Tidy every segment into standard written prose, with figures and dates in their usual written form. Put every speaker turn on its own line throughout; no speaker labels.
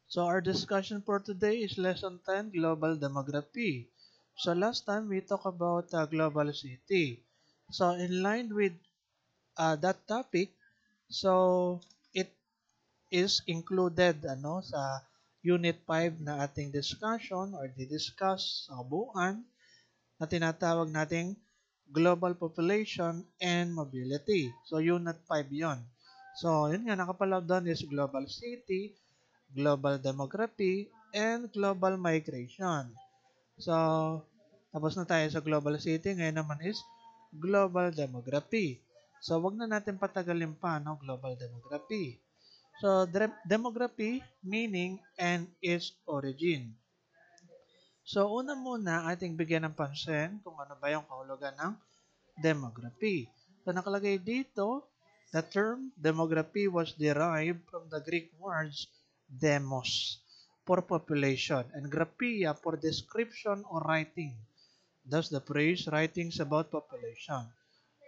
So our discussion for today is Lesson 10, Global Demography. So last time we talked about global city. So in line with that topic, so it is included sa Unit 5 na ating discussion or di-discuss sa kabuuan na tinatawag nating Global Population and Mobility. So Unit 5 yon. So yun nga, nakapalab doon is Global City, Global Demography, and Global Migration. So, tapos na tayo sa Global City. Ngayon naman is Global Demography. So, wag na natin patagalin pa, no? Global Demography. So, demography, meaning, and its origin. So, una muna, ating bigyan ng pansin kung ano ba yung kahulugan ng demography. So, nakalagay dito, the term demography was derived from the Greek words demos for population and graphia for description or writing. Thus, the phrase writings about population.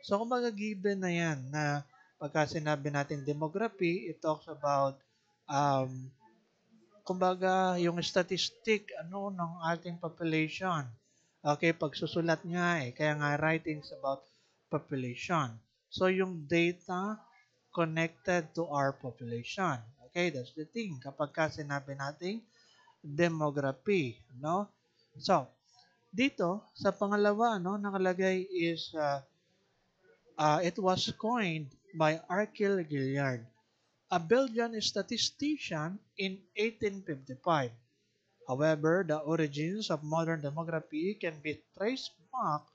So, kumbaga given na yan na pagka sinabi natin demography, it talks about um, kumbaga yung statistic ng ating population. Okay, pagsusulat nga kaya nga writings about population. So yung data connected to our population. Okay, that's the thing kapag ka sinabi nating demography, no? So, dito sa pangalawa nakalagay is it was coined by Arkell Gilliard, a Belgian statistician in 1855. However, the origins of modern demography can be traced back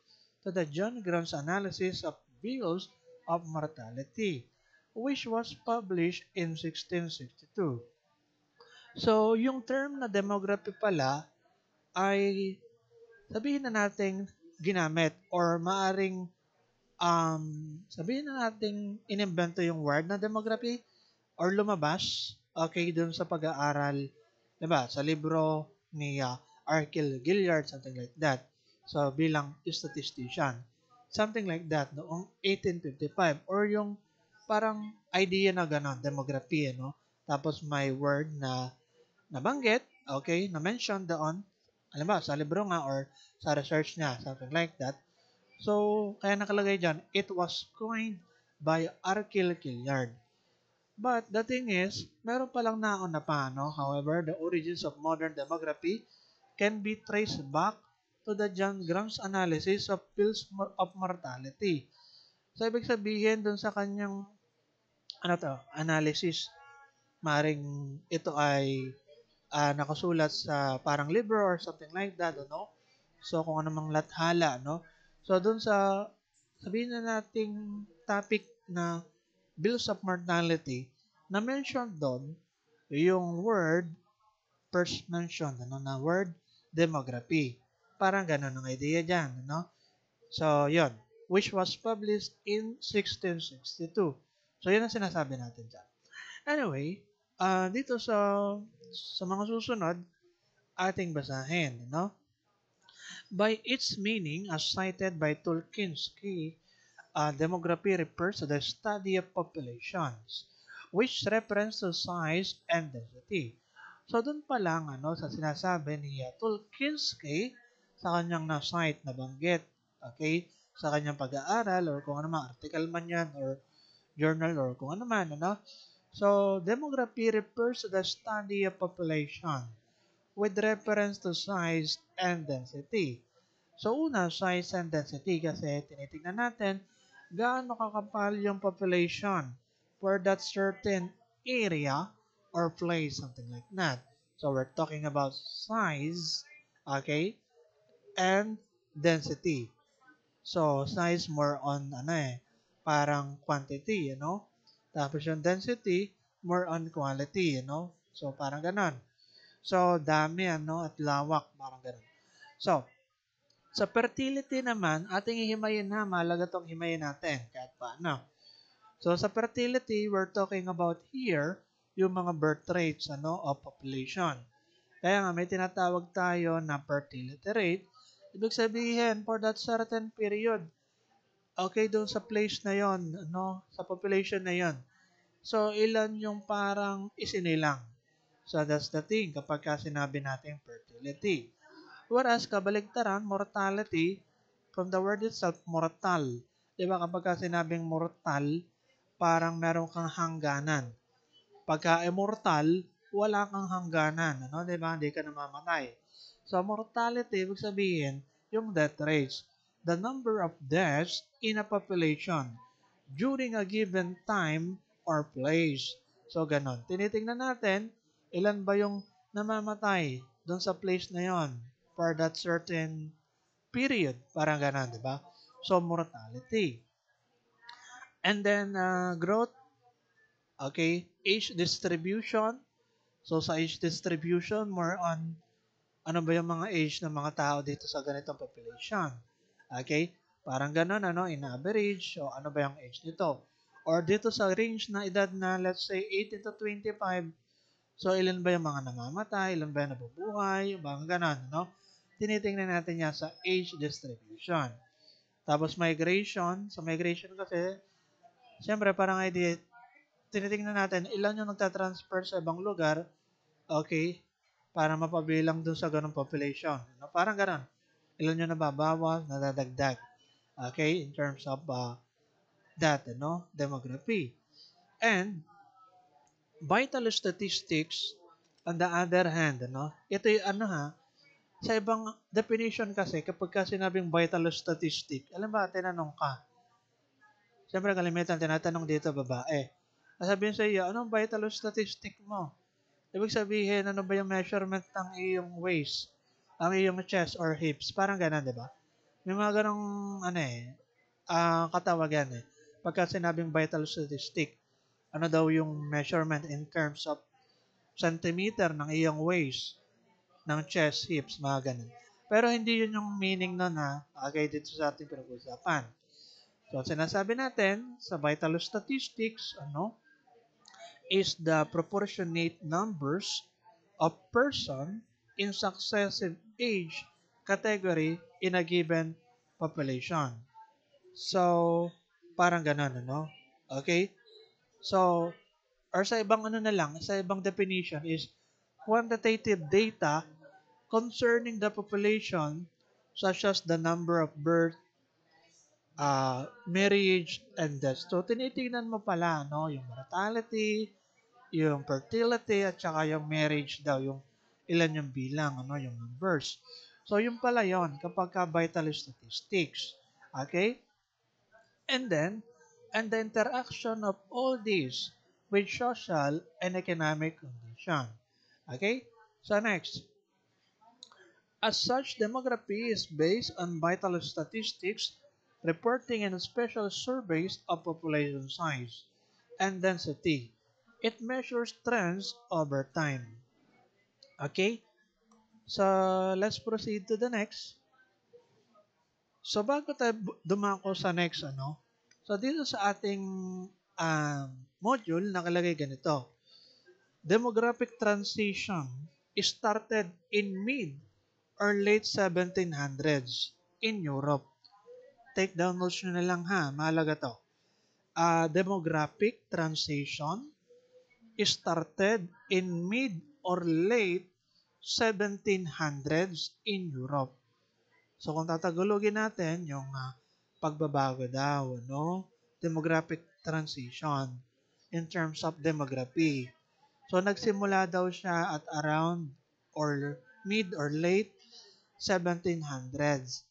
to the John Grant's analysis of bills of mortality, which was published in 1662. So, yung term na demography pala ay sabihin na nating ginamit or maaring sabihin na nating inimbento yung word na demography or lumabas, okay, dun sa pag-aaral, 'di ba? Sa libro ni Arkell Gilliard, something like that. So, bilang statistician. Something like that noong 1855 or yung parang idea na gano'n, demography, Tapos may word na nabanggit, okay, na mention doon, alam ba, sa libro nga or sa research niya, something like that. So, kaya nakalagay dyan, it was coined by Arkell Gilliard. But the thing is, meron palang nauna pa, no? However, the origins of modern demography can be traced back to the John Grant's analysis of pills of mortality. So, ibig sabihin dun sa kanyang analysis, maring ito ay nakasulat sa parang libro or something like that, no? So, kung anumang lathala, no? So, dun sa, sabihin na nating topic na bills of mortality, na-mention doon yung word first mention, na word demography. Parang ganun ang idea dyan, So, yon, which was published in 1662. So, yun ang sinasabi natin dyan. Anyway, dito sa mga susunod, ating basahin, By its meaning, as cited by Tulkinski, demography refers to the study of populations, which reference to size and density. So, dun pa lang, sa sinasabi ni Tulkinski, sa kanyang na-cite na banggit, okay, sa kanyang pag-aaral, or kung ano man, article man yan, or journal, or kung ano man, So, demography refers to the study of population with reference to size and density. So una, size and density kasi tinitingnan natin gaano kakapal yung population for that certain area or place, something like that. So we're talking about size, okay, and density. So size more on parang quantity, Tapos yung density more on quality, So parang ganon. So dami at lawak, parang ganon. So sa fertility naman, ating hihimayin na, mahalaga tong himayin natin kahit paano. So sa fertility, we're talking about here yung mga birth rates of population. Kaya nga may tinatawag tayo na fertility rate. Ibig sabihin, for that certain period, okay, doon sa place na yon, sa population na yon. So ilan yung parang isinilang. So that's the thing kapag ka sinabi natin fertility. Whereas kabaligtaran, mortality, from the word itself, mortal. Di ba kapag ka sinabing mortal, parang meron kang hangganan. Pagka immortal, wala kang hangganan. Ano? Di ba? Hindi ka namamatay. So mortality, ibig sabihin, yung death rates. The number of deaths in a population during a given time or place. So, ganon. Tinitingnan natin, ilan ba yung namamatay doon sa place na yon for that certain period. Parang ganon, di ba? So, mortality. And then, growth, okay, age distribution. So, sa age distribution, more on ano ba yung mga age ng mga tao dito sa ganitong population. Okay? Parang ganun, ano, in average, o ano ba yung age nito. Or dito sa range na edad na, let's say, 18 to 25, so ilan ba yung mga namamatay, ilan ba yung nabubuhay, mga ganun, no? Tinitingnan natin yan sa age distribution. Tapos migration, sa migration kasi, siyempre parang idea, tinitingnan natin ilan yung nagtatransfer sa ibang lugar, okay, para mapabilang dun sa ganong population. No? Parang ganon. Ilan yung nababawas, nadadagdag. Okay, in terms of that, demography. And vital statistics, on the other hand, ito yung sa ibang definition kasi, kapag ka sinabing vital statistic, alam ba, tinanong ka. Siyempre, kalimitan, tinatanong dito, babae. Sabihin sa iyo, anong vital statistic mo? Ibig sabihin, ano ba yung measurement ng iyong waist, ang iyong chest or hips? Parang ganun, di ba? May mga ganong, katawagan Pagka sinabing vital statistic, ano daw yung measurement in terms of centimeter ng iyong waist, ng chest, hips, mga ganun. Pero hindi yun yung meaning nun agay dito sa ating pinag-usapan. So, sinasabi natin sa vital statistics, is the proportionate numbers of person in successive age category in a given population. So, parang ganun, Okay? So, or sa ibang sa ibang definition is quantitative data concerning the population such as the number of birth, marriage, and death. So, tinitingnan mo pala, yung mortality, yung fertility, at saka yung marriage daw, yung ilan yung bilang, yung numbers. So, yung pala yon kapag ka vital statistics. Okay? And the interaction of all these with social and economic condition. Okay? So, next. As such, demography is based on vital statistics, reporting and special surveys of population size and density. It measures trends over time. Okay? So, let's proceed to the next. So, bago tayo dumako sa next, So, dito sa ating module, nakalagay ganito. Demographic transition started in mid or late 1700s in Europe. Take down notes nyo na lang mahalaga to. Demographic transition started in mid or late 1700s in Europe. So kung tatagalogin natin yung pagbabago daw, demographic transition in terms of demography. So nagsimula daw siya at around or mid or late 1700s.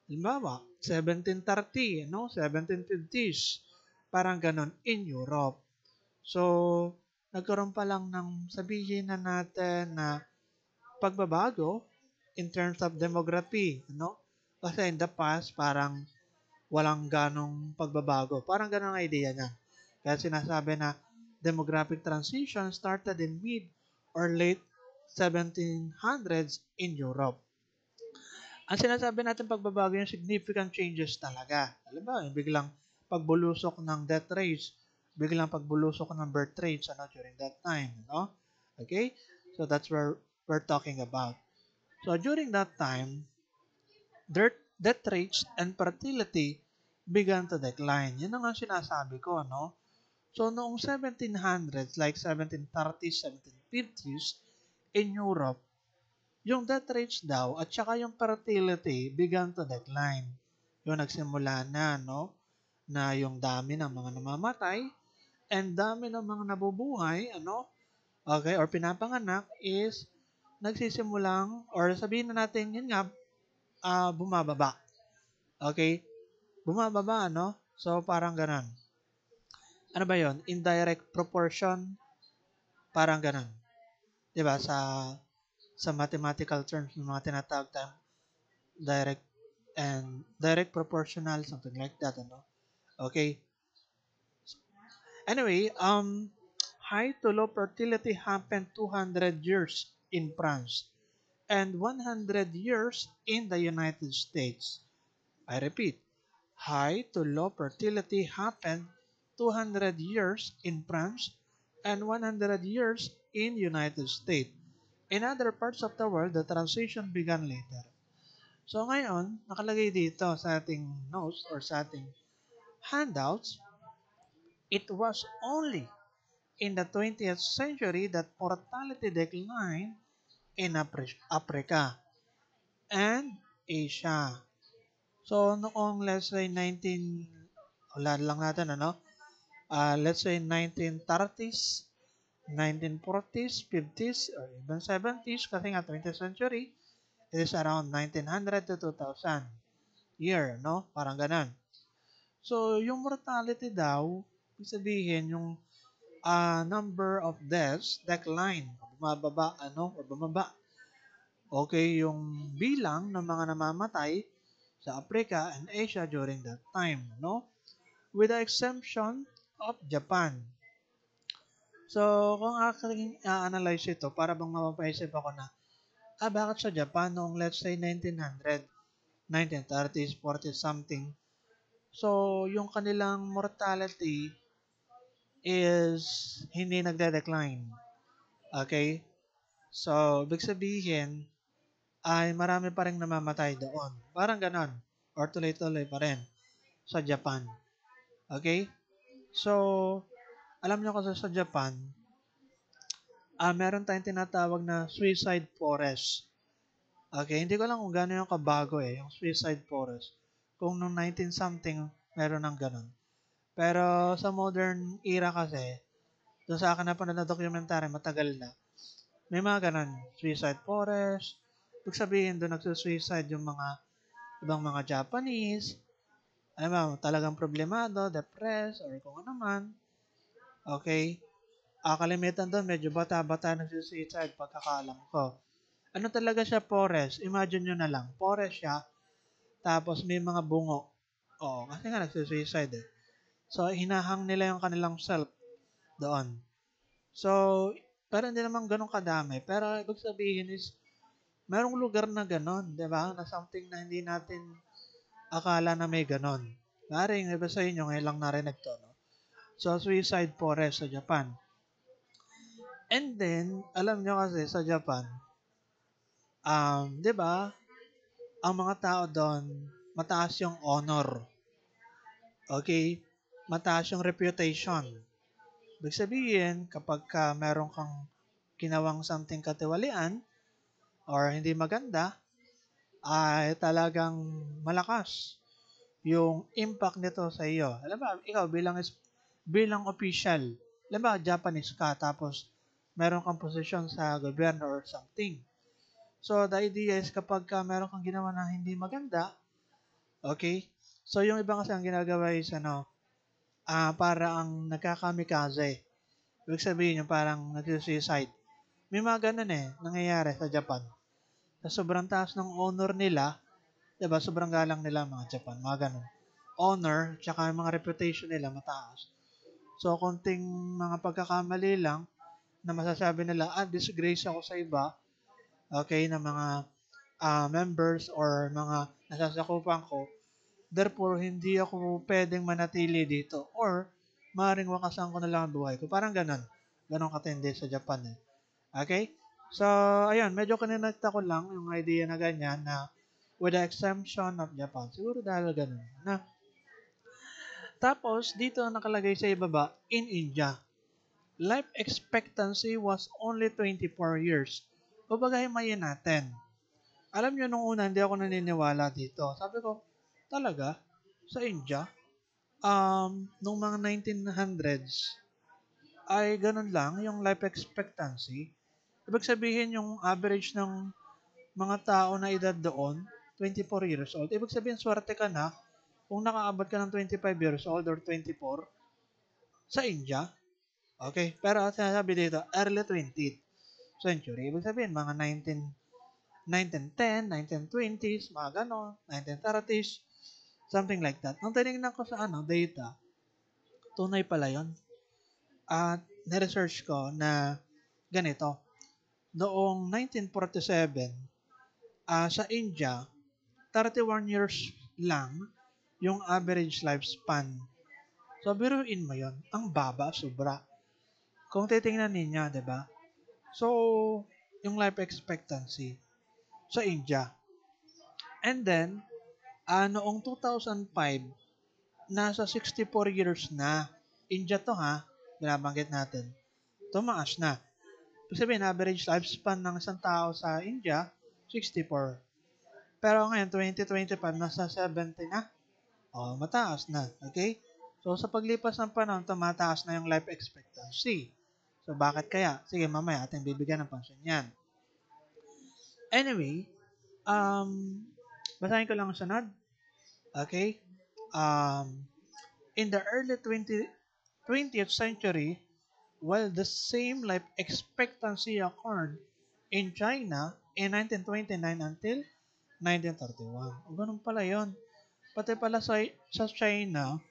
Halimbawa, 1730, 1750s. Parang ganon in Europe. So, nagkaroon pa lang ng sabihin na natin na pagbabago in terms of demography, Kasi in the past, parang walang ganong pagbabago. Parang ganong idea niya. Kaya sinasabi na demographic transition started in mid or late 1700s in Europe. Ang sinasabi natin pagbabago yung significant changes talaga. Alam ba, yung biglang pagbulusok ng death rates, biglang pagbulusok ng birth rates during that time, Okay? So that's where we're talking about. So during that time, death rates and fertility began to decline. Yun ang sinasabi ko, So, noong 1700s, like 1730s, 1750s, in Europe, yung death rates daw at saka yung fertility began to decline. Yung nagsimula na, no? Na yung dami ng mga namamatay and dami ng mga nabubuhay, ano? Okay, or pinapanganak is nagsisimulang, or sabihin na natin, yun nga, bumababa. Okay? Bumababa, ano? So, parang ganon. Ano ba yon? Indirect proportion, parang ganon. 'Di ba? Sa mathematical terms, yung mga tinatawag tayong direct and direct proportional, something like that, ano? Okay. Anyway, high to low fertility happened 200 years in France and 100 years in the United States. I repeat, high to low fertility happened 200 years in France and 100 years in United States. In other parts of the world, the transition began later. So ngayon, nakalagay dito sa ating notes or sa ating handouts, it was only in the 20th century that mortality declined in Africa and Asia. So noong let's say 19, wala lang natin ano, let's say 1930s, 1940s, 50s, or even 70s, kasi nga 20th century, it is around 1900 to 2000 year, no? Parang ganun. So, yung mortality daw, ibig sabihin, yung number of deaths decline, bumababa, ano, o bumaba. Okay, yung bilang ng mga namamatay sa Africa and Asia during that time, no? With the exemption of Japan. So, kung aking analyze ito, para bang mapapaisip ako na, bakit sa Japan noong let's say 1900, 1930s, 40s something, so yung kanilang mortality is hindi nagde-decline. Okay? So, ibig sabihin, ay marami pa rin namamatay doon. Parang ganon. Or tuloy-tuloy pa rin sa Japan. Okay? So, alam nyo kasi sa Japan, meron tayong tinatawag na suicide forest. Okay, hindi ko lang kung gano'n yung kabago yung suicide forest. Kung nung 19 something, meron ng ganun. Pero sa modern era kasi, doon sa akin na na documentary, matagal na. May mga ganun, suicide forest. Ibig sabihin, doon nagsusuicide yung mga ibang mga Japanese. Alam mo, talagang problemado, depressed, or kung ano man. Okay? Kalimitan doon, medyo bata-bata nagsusuicide, pagkakalam ko. Ano talaga siya, forest? Imagine nyo na lang, forest siya, tapos may mga bungo. Oo, kasi nga nagsusuicide So, hinahang nila yung kanilang self doon. So, pero hindi naman ganun kadami. Pero ibig sabihin is, merong lugar na ganon, di ba? Na something na hindi natin akala na may ganon. Maring iba sa inyo, ngayon lang narinig to. No? So, suicide forest sa Japan. And then, alam nyo kasi sa Japan, di ba, ang mga tao doon, mataas yung honor. Okay? Mataas yung reputation. Ibig sabihin, kapag meron kang ginawang something katiwalian or hindi maganda, ay talagang malakas yung impact nito sa iyo. Alam ba, ikaw bilang official, alam ba, Japanese ka, tapos meron kang posisyon sa gobyerno or something. So, the idea is kapag meron kang ginawa na hindi maganda, okay, so yung iba kasi ang ginagawa is para ang nagkakamikaze. Ibig sabihin yung parang nag-suicide. May mga ganun nangyayari sa Japan. Sa sobrang taas ng honor nila, diba, sobrang galang nila mga Japan, mga ganun. Honor, tsaka yung mga reputation nila mataas. So, konting mga pagkakamali lang na masasabi nila, disgrace ako sa iba, okay, na mga members or mga nasasakupan ko, therefore, hindi ako pwedeng manatili dito or maaaring wakasan ko na lang ang buhay ko. Parang ganun. Ganun katindi sa Japan Okay? So, ayun, medyo kinonekta ko lang yung idea na ganyan na with the exemption of Japan. Siguro dahil ganun. Tapos, dito nakalagay sa ibaba, in India, life expectancy was only 24 years. O bagahimayin natin. Alam nyo, nung una, hindi ako naniniwala dito. Sabi ko, talaga? Sa India? Nung mga 1900s, ay ganun lang yung life expectancy. Ibig sabihin, yung average ng mga tao na edad doon, 24 years old. Ibig sabihin, swerte ka na kung nakaabot ka ng 25 years old or 24 sa India. Okay? Pero sinasabi dito, early 20th century. Ibig sabihin, mga 1910, 1920s, mga ganon, 1930s, something like that. Nung tinignan ko sa data, tunay pala yun. At na-research ko na ganito. Noong 1947, sa India, 31 years lang yung average lifespan. So, biruin mo yun. Ang baba, sobra. Kung titingnan ninyo, di ba? So, yung life expectancy sa India. And then, noong 2005, nasa 64 years na. India to ha, binabanggit natin. Tumaas na. Ibig sabihin, average lifespan ng isang tao sa India, 64. Pero ngayon, 2025, nasa 70 na. O, mataas na. Okay? So, sa paglipas ng panahon, tumataas na yung life expectancy. So, bakit kaya? Sige, mamaya ating bibigyan ng pansin yan. Anyway, basahin ko lang ang sunod. Okay? In the early 20th century, while the same life expectancy occurred in China in 1929 until 1931. O, ganun pala yun. Pati pala sa China,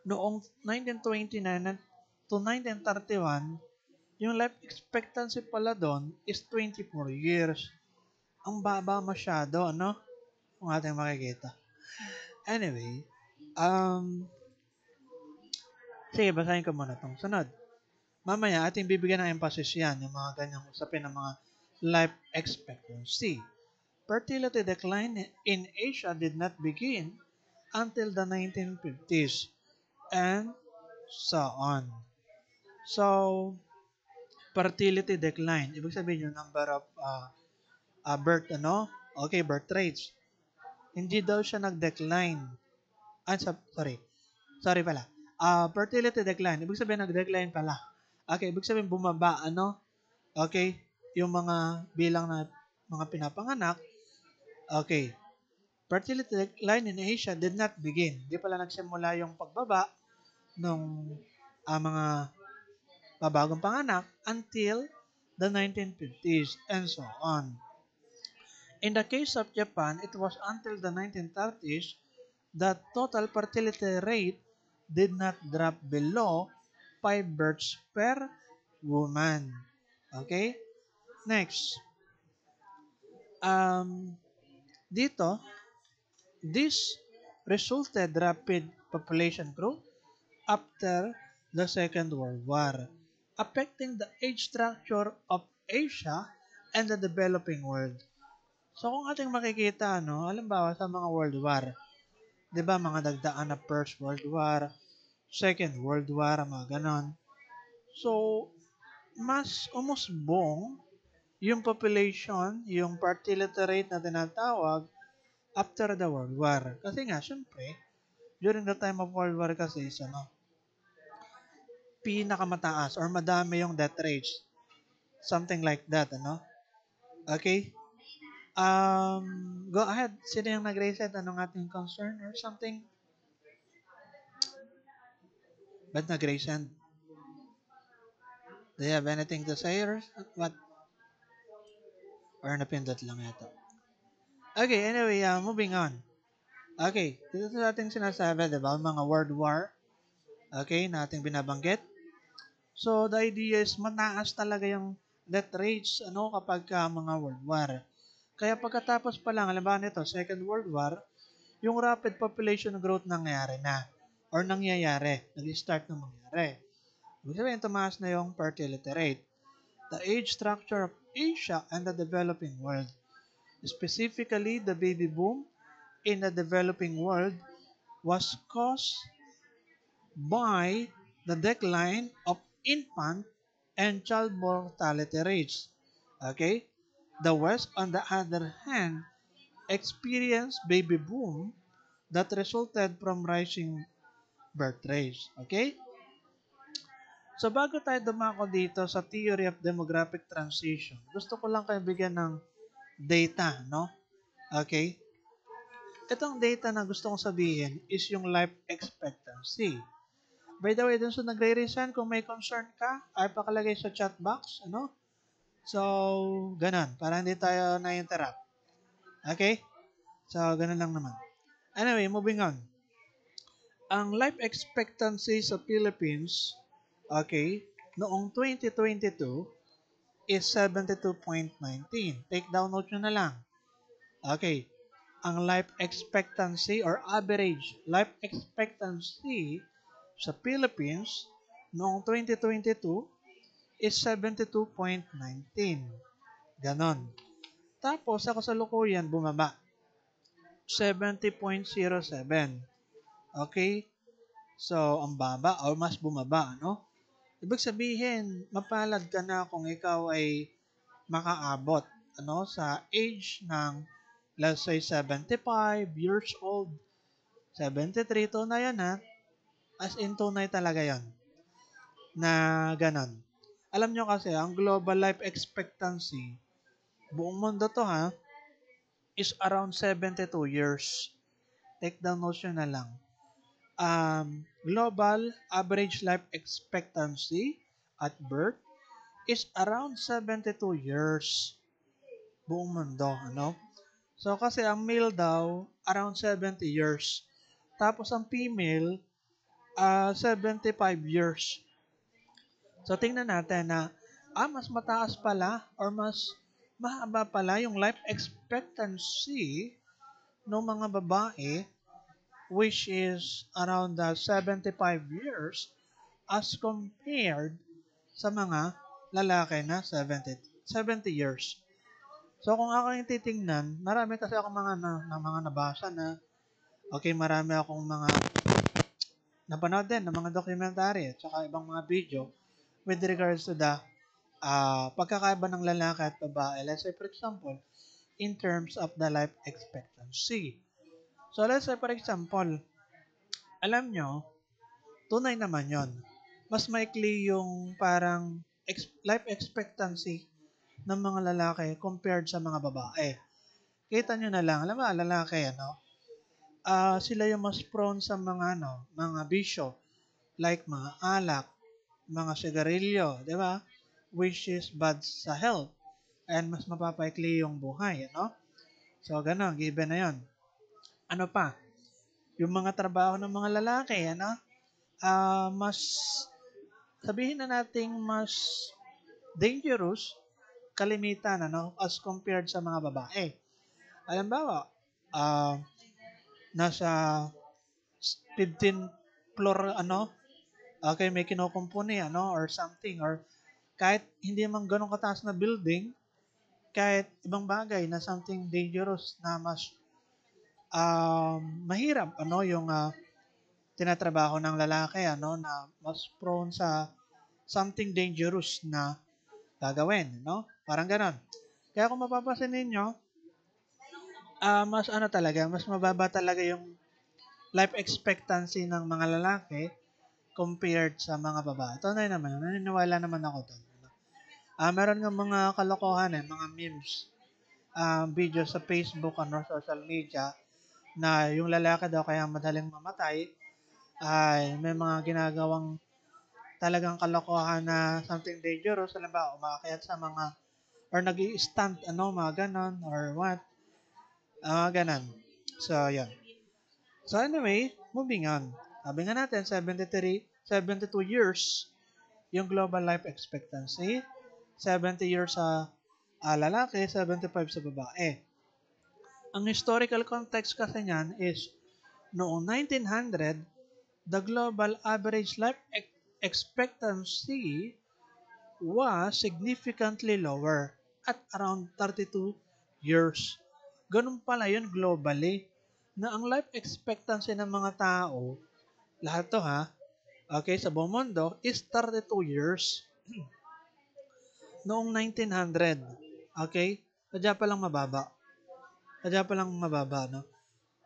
noong 1929 to 1931, yung life expectancy pala doon is 24 years. Ang baba masyado, ano? Kung ating makikita. Anyway, sige, basahin ko muna itong sunod. Mamaya, ating bibigyan ng emphasis yan, yung mga ganyang usapin ng mga life expectancy. Fertility decline in Asia did not begin until the 1950s and so on. So, fertility decline, ibig sabihin yung number of birth, Okay, birth rates. Hindi daw siya nag-decline. Sorry pala. Fertility decline, ibig sabihin nag-decline pala. Okay, ibig sabihin bumaba, Okay, yung mga bilang na mga pinapanganak. Okay, fertility decline in Asia did not begin. Di pala nagsimula yung pagbaba ng mga babagong panganak until the 1950s and so on. In the case of Japan, it was until the 1930s that total fertility rate did not drop below 5 births per woman. Okay? Next. Dito, this resulted rapid population growth after the Second World War, affecting the age structure of Asia and the developing world. So kung ating makikita, halimbawa sa mga World War, di ba mga dagdaan na First World War, Second World War, mga ganon. So, mas umusbong yung population, yung fertility rate na tinatawag after the World War. Kasi nga, syempre, during the time of World War kasi is pinakamataas or madami yung death rates. Something like that, Okay? Go ahead. Sino yung nag-raise it? Anong ating concern or something? Ba't nag-raise hand? Do you have anything to say or what? Or napindot lang yata? Okay, anyway, moving on. Okay, dito sa ating sinasabi, diba? Mga World War. Okay, na ating binabanggit. So, the idea is mataas talaga yung death rates kapag mga World War. Kaya pagkatapos pa lang, halimbawa nito, Second World War, yung rapid population growth nangyayari na or nangyayari, nag-start na mangyayari. Ibig sabihin, tumaas na yung fertility rate. The age structure of Asia and the developing world, specifically the baby boom in the developing world, was caused by the decline of infant and child mortality rates. Okay? The West, on the other hand, experienced baby boom that resulted from rising birth rates. Okay? So bago tayo dumako dito sa theory of demographic transition, gusto ko lang kayo bigyan ng data, no? Okay? Itong data na gusto kong sabihin is yung life expectancy. By the way, dun sa nagre-resign, kung may concern ka, ay pakalagay sa chat box, ano? So, ganun, para hindi tayo na-interrupt. Okay? So, ganun lang naman. Anyway, moving on. Ang life expectancy sa Philippines, okay, noong 2022 is 72.19. Take down note nyo na lang. Okay, ang life expectancy or average life expectancy sa Philippines noong 2022 is 72.19. Ganon. Tapos sa kasalukuyan bumaba. 70.07. Okay? So, ang baba o mas bumaba, no? Ibig sabihin, mapalad ka na kung ikaw ay makaabot sa age ng let's say 75 years old, 73, tunay yan ha. As in tunay talaga yan na ganon. Alam nyo kasi, ang global life expectancy, buong mundo to ha, is around 72 years. Take down notes nyo na lang. Global average life expectancy at birth is around 72 years. Buong mundo, ano? So, kasi ang male daw, around 70 years. Tapos ang female, 75 years. So, tingnan natin na, mas mataas pala or mas mahaba pala yung life expectancy ng mga babae, which is around 75 years as compared sa mga lalaki na 70 years. So, kung ako yung titingnan, marami kasi ako mga nabasa na, okay, marami akong mga napanood din ng mga documentary at saka ibang mga video with regards to the pagkakaiba ng lalaki at babae. Let's say, for example, in terms of the life expectancy. So, let's say, for example, alam nyo, tunay naman yon. Mas maikli yung parang life expectancy ng mga lalaki compared sa mga babae. Kita nyo na lang, alam mo, lalaki, sila yung mas prone sa mga bisyo, like mga alak, mga sigarilyo, di ba? Which is bad sa health and mas mapapaikli yung buhay, So, gano'n, given na yon. Ano pa? Yung mga trabaho ng mga lalaki, mas, sabihin na nating mas dangerous, kalimitan, as compared sa mga babae. Halimbawa, nasa 15th floor, okay, may kinukumpuni, or something, or kahit hindi man ganun kataas na building, kahit ibang bagay na something dangerous na mas mahirap, yung tinatrabaho ng lalaki, na mas prone sa something dangerous na gagawin, Parang ganon. Kaya kung mapapasin ninyo, mas talaga, mas mababa talaga yung life expectancy ng mga lalaki compared sa mga babae. Tunay naman, naniniwala naman ako doon. Meron nga mga kalokohan, mga memes, video sa Facebook, social media, na yung lalaki daw kaya madaling mamatay, ay may mga ginagawang talagang kalokohan na something dangerous, halimbawa, umakyat sa mga, or nag-i-stunt, mga ganon, or what, ganon. So, yun. So, anyway, moving on. Sabi nga natin, 72 years yung global life expectancy, 70 years sa lalaki, 75 sa babae. Ang historical context kasi niyan is noong 1900, the global average life expectancy was significantly lower at around 32 years. Ganun pala yun globally, na ang life expectancy ng mga tao, lahat to okay, sa buong mundo is 32 years noong 1900. Okay? Sadya pa lang mababa. Sadya pa lang mababa, no?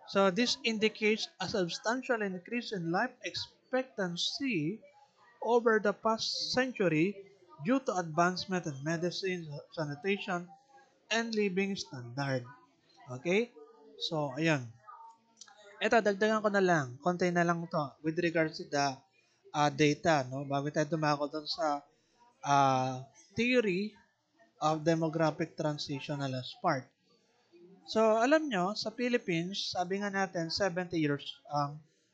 So this indicates a substantial increase in life expectancy over the past century due to advancement in medicine, sanitation, and living standard. Okay? So, ayan. Ito, dagdagan ko na lang. Konti na lang to with regards to the data, no? Bago tayo dumako doon sa uh, theory of demographic transition na last part. So, alam nyo, sa Philippines, sabi nga natin, 70 years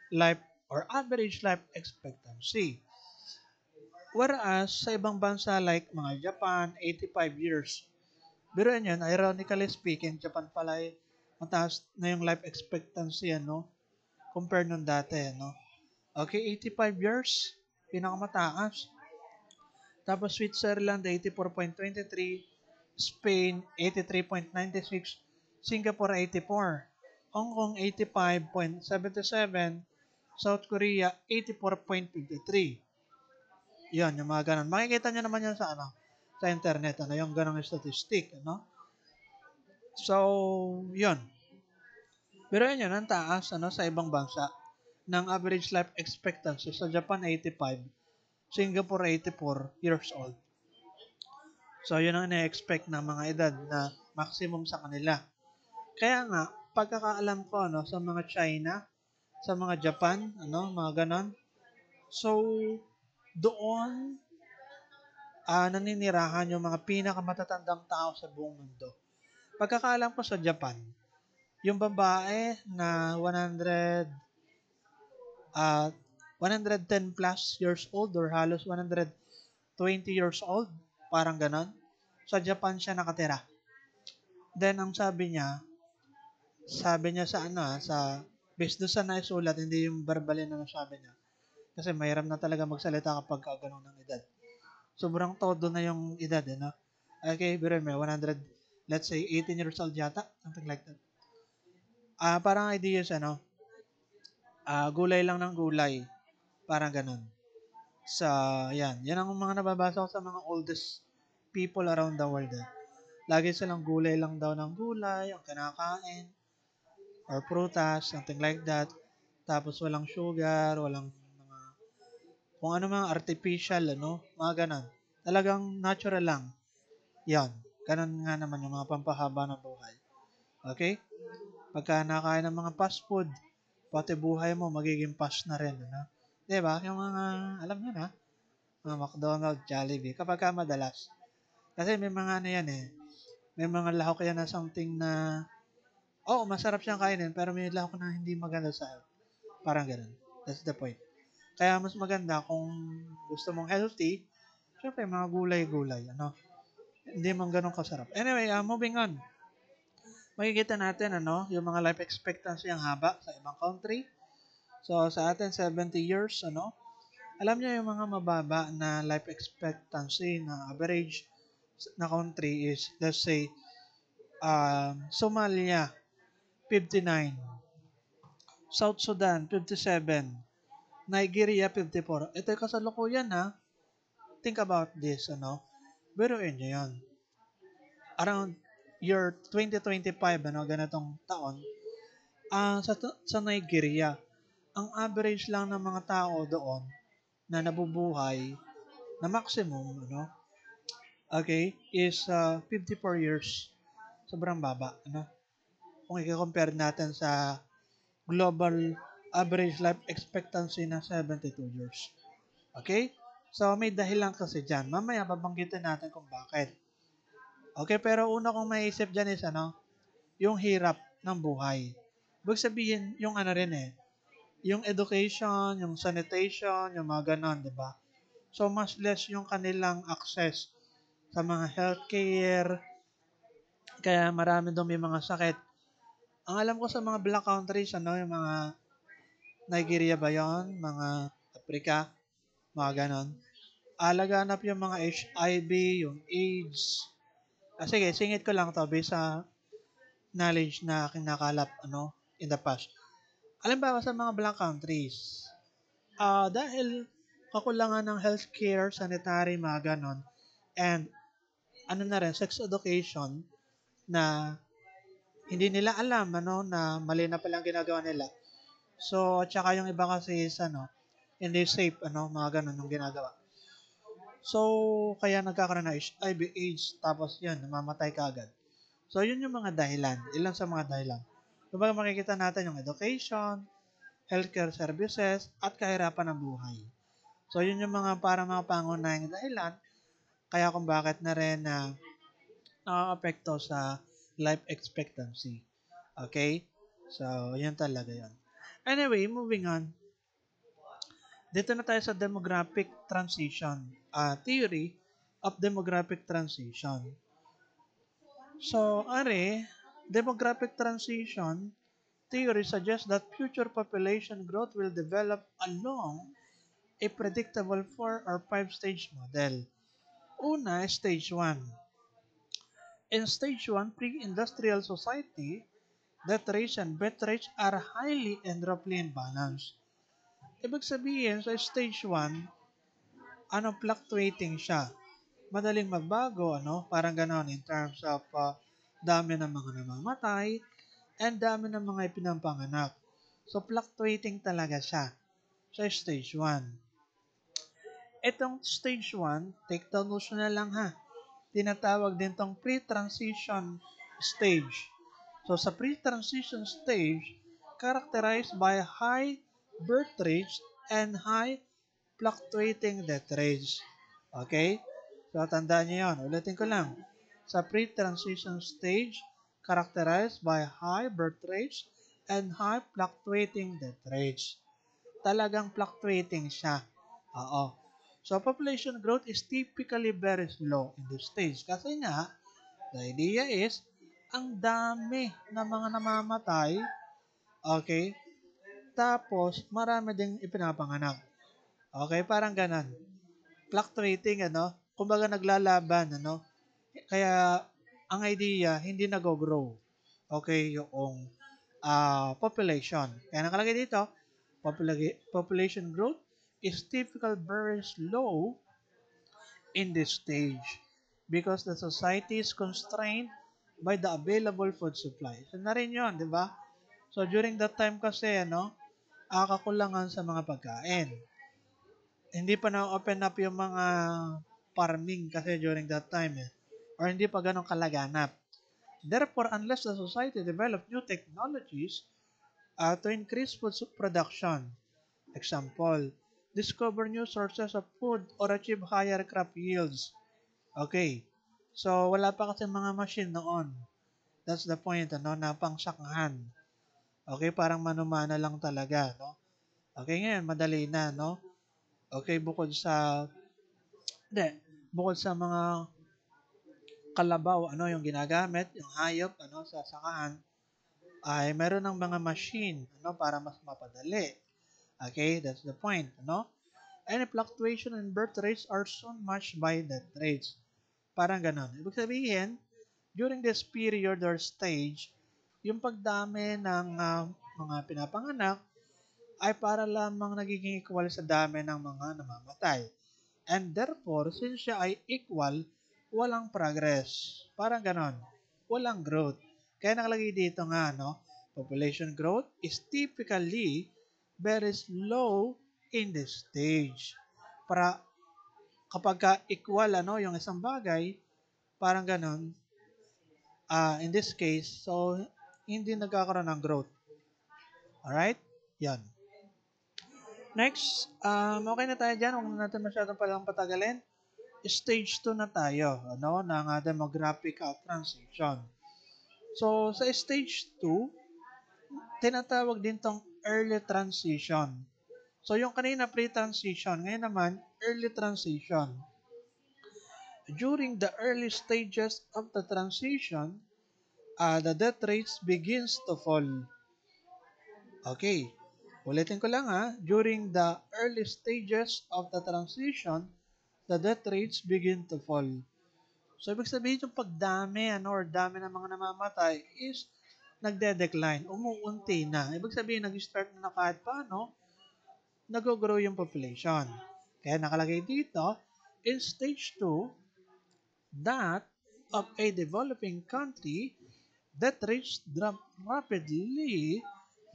life or average life expectancy. Whereas, sa ibang bansa like mga Japan, 85 years. Biruin yun, ironically speaking, Japan pala ay mataas na yung life expectancy, ano, compare nung dati, no? Okay, 85 years, pinakamataas. Tapos Switzerland, 84.23, Spain, 83.96, Singapore, 84, Hong Kong, 85.77, South Korea, 84.53. Yan, yung mga ganun. Makikita nyo naman yan sa ano, sa internet, ano, yung ganung statistic, ano. So, yun. Pero yun, ang taas, ano, sa ibang bansa ng average life expectancy. Sa Japan, 85. Singapore, 84 years old. So, yun ang ina-expect ng mga edad na maximum sa kanila. Kaya nga, pagkakaalam ko, ano, sa mga China, sa mga Japan, ano, mga ganon. So, doon, naninirahan yung mga pinakamatatandang tao sa buong mundo. Pagkakaalam ko sa Japan, yung babae na 110 plus years old or halos 120 years old, parang ganon. Sa Japan siya nakatira. Then, ang sabi niya sa ano, sa based doon sa naisulat, hindi yung verbalin na sabi niya. Kasi mahirap na talaga magsalita kapag ganun ng edad. Sobrang todo na yung edad, eh, no? Okay, pero may 100, let's say 18 years old yata, something like that. Parang idea siya, no? Gulay lang ng gulay. Parang ganun. Sa, yan. Yan ang mga nababasa ko sa mga oldest people around the world. Eh. Lagi silang gulay lang daw ng gulay, ang kinakain, or prutas, something like that. Tapos walang sugar, walang mga, kung ano mga artificial, ano, mga ganun. Talagang natural lang. Yan. Ganun nga naman yung mga pampahaba ng buhay. Okay? Pagka nakain ng mga fast food, pati buhay mo magiging fast na rin. Ano? Diba? Yung mga, alam nyo na, mga McDonald's, Jollibee, kapag ka madalas. Kasi may mga ano yan eh, may mga lahok yan na something na, masarap siyang kainin, pero may lahok na hindi maganda sa health. Parang ganun. That's the point. Kaya mas maganda kung gusto mong healthy, syempre mga gulay-gulay, ano. Hindi man ganun kasarap. Anyway, moving on. Makikita natin, ano, yung mga life expectancy ang haba sa ibang country. So, sa atin, 70 years, ano. Alam niyo yung mga mababa na life expectancy na average na country is, let's say, Somalia, 59. South Sudan, 57. Nigeria, 54. Ito yung kasalukuyan, ha. Think about this, ano. Biruin nyo yun. Around year 2025, ano, ganitong taon, sa Nigeria, ang average lang ng mga tao doon na nabubuhay na maximum, ano, okay, is 54 years. Sobrang baba, ano. Kung i-compare natin sa global average life expectancy na 72 years. Okay? So, may dahilan kasi dyan. Mamaya, babanggitin natin kung bakit. Okay, pero una kong maiisip dyan is, ano, yung hirap ng buhay. Ibig sabihin, yung ano rin eh, yung education, yung sanitation, yung mga ganon, di ba? So, mas less yung kanilang access sa mga healthcare, kaya marami doon may mga sakit. Ang alam ko sa mga black countries, ano, yung mga Nigeria ba yun? Mga Africa, mga ganon. Laganap yung mga HIV, yung AIDS. Sige, singit ko lang to based sa knowledge na aking nakalap, ano, in the past. Alam ba sa mga black countries, dahil kakulangan ng healthcare, sanitary, mga ganon, and ano na rin, sex education na hindi nila alam na mali na palang ginagawa nila. So, tsaka yung iba kasi is hindi safe mga ganun yung ginagawa. So, kaya nagkakaroon ng HIV AIDS tapos yun, namamatay ka agad. So, yun yung mga dahilan, ilan sa mga dahilan. Kumbaga makikita natin yung education, healthcare services, at kahirapan ng buhay. So, yun yung mga pangunahing dahilan kaya kung bakit na rin na nakaka-apekto sa life expectancy. Okay? So, yun talaga yun. Anyway, moving on. Dito na tayo sa demographic transition. Theory of demographic transition. So, demographic transition theory suggests that future population growth will develop along a predictable 4 or 5-stage model. Una, stage 1. In stage 1, pre-industrial society, death rates and birth rates are highly and roughly in balance. Ibig sabihin, sa stage 1, fluctuating siya. Madaling magbago, parang ganon in terms of dami ng mga namamatay and dami ng mga ipinampanganak. So, fluctuating talaga siya sa stage 1. Itong stage 1, take down mo na lang ha. Tinatawag din tong pre-transition stage. So, sa pre-transition stage, characterized by high birth rates and high fluctuating death rates. Okay? So, tandaan niyo yun. Ulitin ko lang. Sa pre-transition stage, characterized by high birth rates and high fluctuating death rates. Talagang fluctuating siya. Oo. So, population growth is typically very slow in this stage. Kasi nga, the idea is, ang dami ng mga namamatay, okay? Tapos, marami ding ipinapanganak. Okay, parang ganon. Fluctuating, kumbaga naglalaban, Kaya, ang idea, hindi nag-grow. Okay, yung population. Kaya nakalagay dito, population growth is typical very slow in this stage because the society is constrained by the available food supply. So, na rin yun, di ba? So, during that time kasi, kakulangan sa mga pagkain. Hindi pa na-open up yung mga farming kasi during that time or hindi pa ganun kalaganap. Therefore, unless the society develop new technologies to increase food production, example, discover new sources of food or achieve higher crop yields. Okay. So, wala pa kasi mga machine noon. That's the point, na pangsakhan. Okay, parang manumana lang talaga, Okay, ngayon, madali na, Okay, bukod sa mga kalabaw, yung ginagamit, yung hayop, sa sakahan, ay meron ng mga machine, para mas mapadali. Okay, that's the point, Any fluctuation in birth rates are soon matched by death rates. Parang ganon. Ibig sabihin, during this period or stage, yung pagdami ng mga pinapanganak ay para lamang nagiging equal sa dami ng mga namamatay. And therefore, since siya ay equal, walang progress. Parang ganon. Walang growth. Kaya nakalagay dito nga, population growth is typically very slow in this stage. Para kapag equal, yung isang bagay, parang ganon, in this case, so, hindi nagkakaroon ng growth. Alright? Yan. Next, okay na tayo dyan. Huwag na natin masyadong palang patagalin. Stage 2 na tayo, ng demographic transition. So, sa stage 2, tinatawag din tong early transition. So, yung kanina pre-transition, ngayon naman, early transition. During the early stages of the transition, the death rates begins to fall. Okay, ulitin ko lang during the early stages of the transition, the death rates begin to fall. So, ibig sabihin yung pagdami, or dami ng mga namamatay is nagde-decline, umuunti na. Ibig sabihin, nag-start na kahit paano, nag-grow yung population. Kaya nakalagay dito, in stage 2, that of a developing country that rates drop rapidly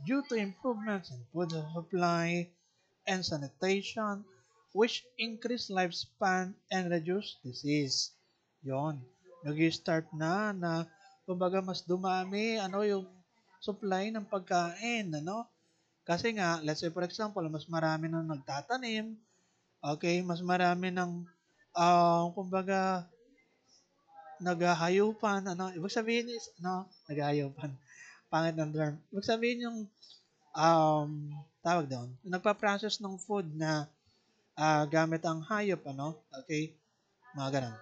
due to improvements in food supply and sanitation, which increase lifespan and reduce disease. Yon. Nag-start na kumbaga mas dumami yung supply ng pagkain, ano? Kasi nga, let's say for example, mas marami nang nagtatanim, okay, mas marami ng kumbaga naghahayupan, ano, ibig sabihin is, naghahayupan, pangit ng term. Ibig sabihin yung, um, tawag doon, nagpa-process ng food na gamit ang hayop, ano, okay, mga ganun.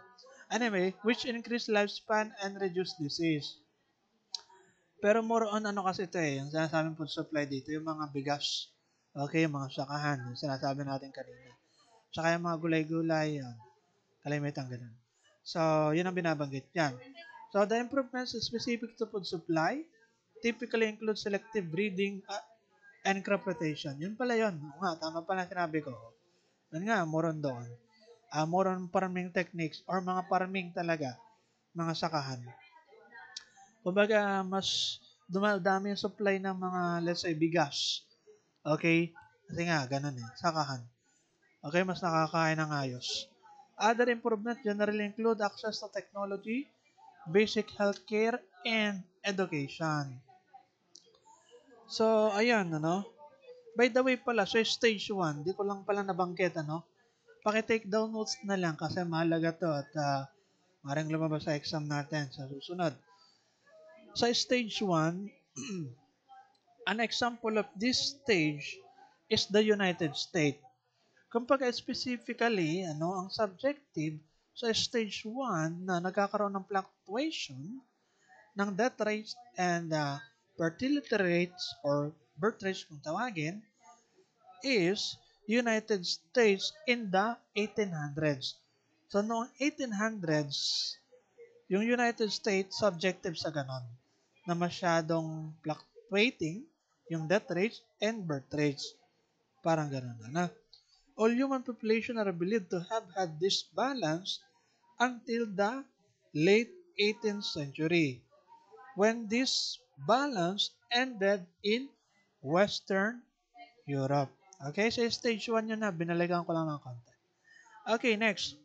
Anyway, which increase lifespan and reduce disease. Pero more on ano kasi ito yung sinasabing food supply dito, yung mga bigas, okay, yung mga sakahan, yung sinasabi natin kanina. Tsaka yung mga gulay-gulay, yan, kalimitan ganun. So, yun ang binabanggit yan. So, the improvements specific to food supply typically include selective breeding and crop rotation. Yun pala yun. Oo nga, tama pala sinabi ko. Yun nga, more on doon. More on farming techniques or mga farming talaga, mga sakahan. Kumbaga, mas dumadami yung supply ng mga, let's say, bigas. Okay? Kasi nga, ganun sakahan. Okay, mas nakakain ng ayos. Other improvements generally include access to technology, basic healthcare, and education. So, ayan, ano? By the way pala, so stage 1, di ko lang pala nabanggit, ano? Paki-take down notes na lang kasi mahalaga to at maring lumabas sa exam natin sa susunod. Sa stage 1, an example of this stage is the United States. Kumbaga specifically, ang subjective sa stage 1 na nagkakaroon ng fluctuation ng death rates and fertility rates or birth rates kung tawagin is United States in the 1800s. So noong 1800s, yung United States subjective sa ganon na masyadong fluctuating yung death rates and birth rates. Parang ganon na. All human population are believed to have had this balance until the late 18th century, when this balance ended in Western Europe. Okay, so stage 1 yun na, binalagan ko lang ng konti. Okay, next.